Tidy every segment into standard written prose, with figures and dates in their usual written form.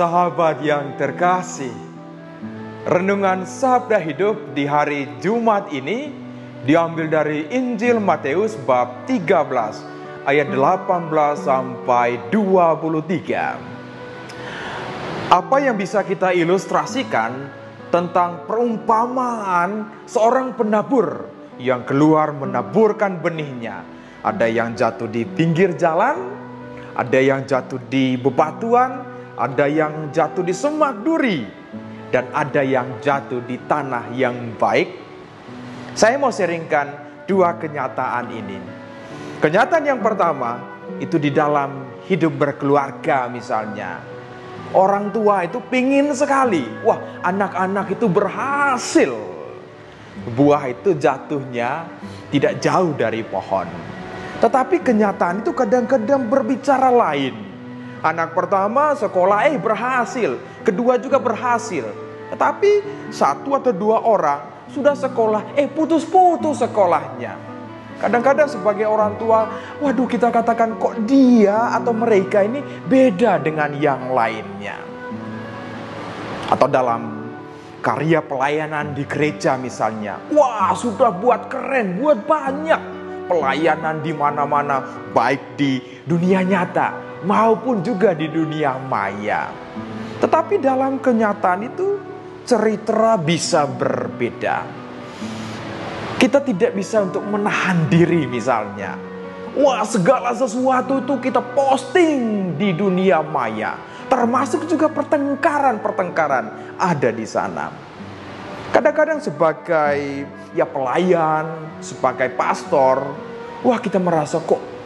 sahabat yang terkasih, renungan Sabda Hidup di hari Jumat ini diambil dari Injil Matius bab 13 ayat 18 sampai 23. Apa yang bisa kita ilustrasikan tentang perumpamaan seorang penabur yang keluar menaburkan benihnya? Ada yang jatuh di pinggir jalan, ada yang jatuh di bebatuan, ada yang jatuh di semak duri, dan ada yang jatuh di tanah yang baik. Saya mau sharingkan dua kenyataan ini. Kenyataan yang pertama itu di dalam hidup berkeluarga misalnya. Orang tua itu pingin sekali, wah anak-anak itu berhasil. Buah itu jatuhnya tidak jauh dari pohon. Tetapi kenyataan itu kadang-kadang berbicara lain. Anak pertama sekolah berhasil, kedua juga berhasil. Tetapi satu atau dua orang sudah sekolah putus-putus sekolahnya. Kadang-kadang sebagai orang tua, waduh kita katakan kok dia atau mereka ini beda dengan yang lainnya. Atau dalam karya pelayanan di gereja misalnya, wah sudah buat keren, buat banyak pelayanan di mana-mana, baik di dunia nyata maupun juga di dunia maya. Tetapi dalam kenyataan itu cerita bisa berbeda. Kita tidak bisa untuk menahan diri misalnya. Wah segala sesuatu itu kita posting di dunia maya. Termasuk juga pertengkaran-pertengkaran ada di sana. Kadang-kadang sebagai pelayan, sebagai pastor, wah kita merasa kok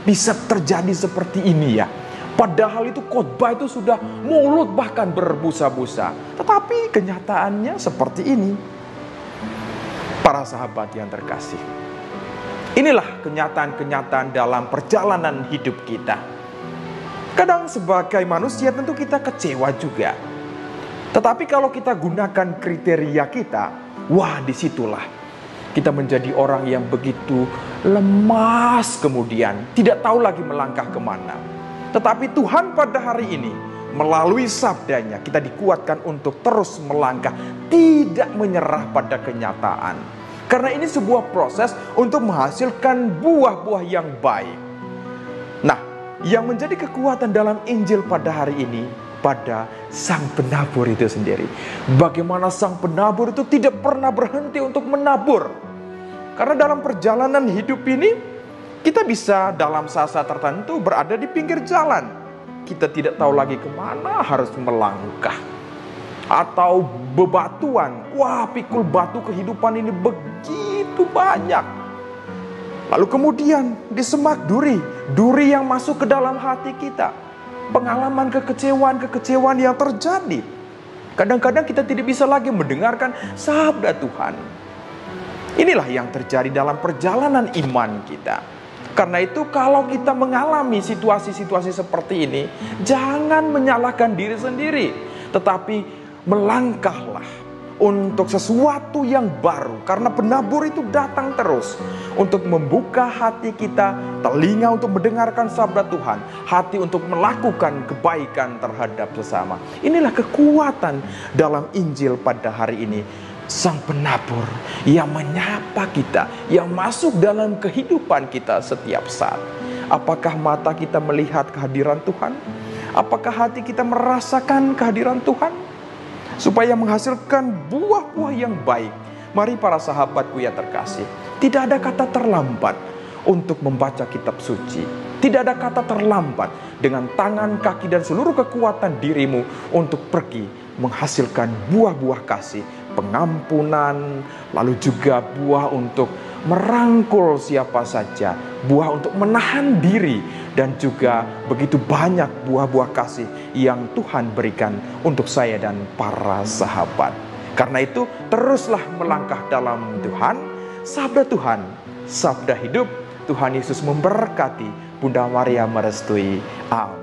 bisa terjadi seperti ini ya. Padahal itu khotbah itu sudah mulut bahkan berbusa-busa. Tetapi kenyataannya seperti ini. Para sahabat yang terkasih, inilah kenyataan-kenyataan dalam perjalanan hidup kita. Kadang sebagai manusia tentu kita kecewa juga. Tetapi kalau kita gunakan kriteria kita, wah disitulah kita menjadi orang yang begitu lemas kemudian tidak tahu lagi melangkah kemana. Tetapi Tuhan pada hari ini melalui sabdanya kita dikuatkan untuk terus melangkah, tidak menyerah pada kenyataan. Karena ini sebuah proses untuk menghasilkan buah-buah yang baik. Nah, yang menjadi kekuatan dalam Injil pada hari ini pada sang penabur itu sendiri. Bagaimana sang penabur itu tidak pernah berhenti untuk menabur. Karena dalam perjalanan hidup ini kita bisa dalam saat-saat tertentu berada di pinggir jalan. Kita tidak tahu lagi kemana harus melangkah. Atau bebatuan. Wah pikul batu kehidupan ini begitu banyak. Lalu kemudian di semak duri. Duri yang masuk ke dalam hati kita. Pengalaman kekecewaan yang terjadi. Kadang-kadang kita tidak bisa lagi mendengarkan sabda Tuhan. Inilah yang terjadi dalam perjalanan iman kita. Karena itu kalau kita mengalami situasi-situasi seperti ini, jangan menyalahkan diri sendiri, tetapi melangkahlah untuk sesuatu yang baru. Karena penabur itu datang terus untuk membuka hati kita, telinga untuk mendengarkan sabda Tuhan, hati untuk melakukan kebaikan terhadap sesama. Inilah kekuatan dalam Injil pada hari ini. Sang penabur yang menyapa kita, yang masuk dalam kehidupan kita setiap saat. Apakah mata kita melihat kehadiran Tuhan? Apakah hati kita merasakan kehadiran Tuhan? Supaya menghasilkan buah-buah yang baik. Mari para sahabatku yang terkasih, tidak ada kata terlambat untuk membaca kitab suci. Tidak ada kata terlambat dengan tangan, kaki, dan seluruh kekuatan dirimu untuk pergi menghasilkan buah-buah kasih, pengampunan, lalu juga buah untuk merangkul siapa saja, buah untuk menahan diri, dan juga begitu banyak buah-buah kasih yang Tuhan berikan untuk saya dan para sahabat. Karena itu teruslah melangkah dalam Tuhan, sabda Tuhan, sabda hidup. Tuhan Yesus memberkati, Bunda Maria merestui. Amin.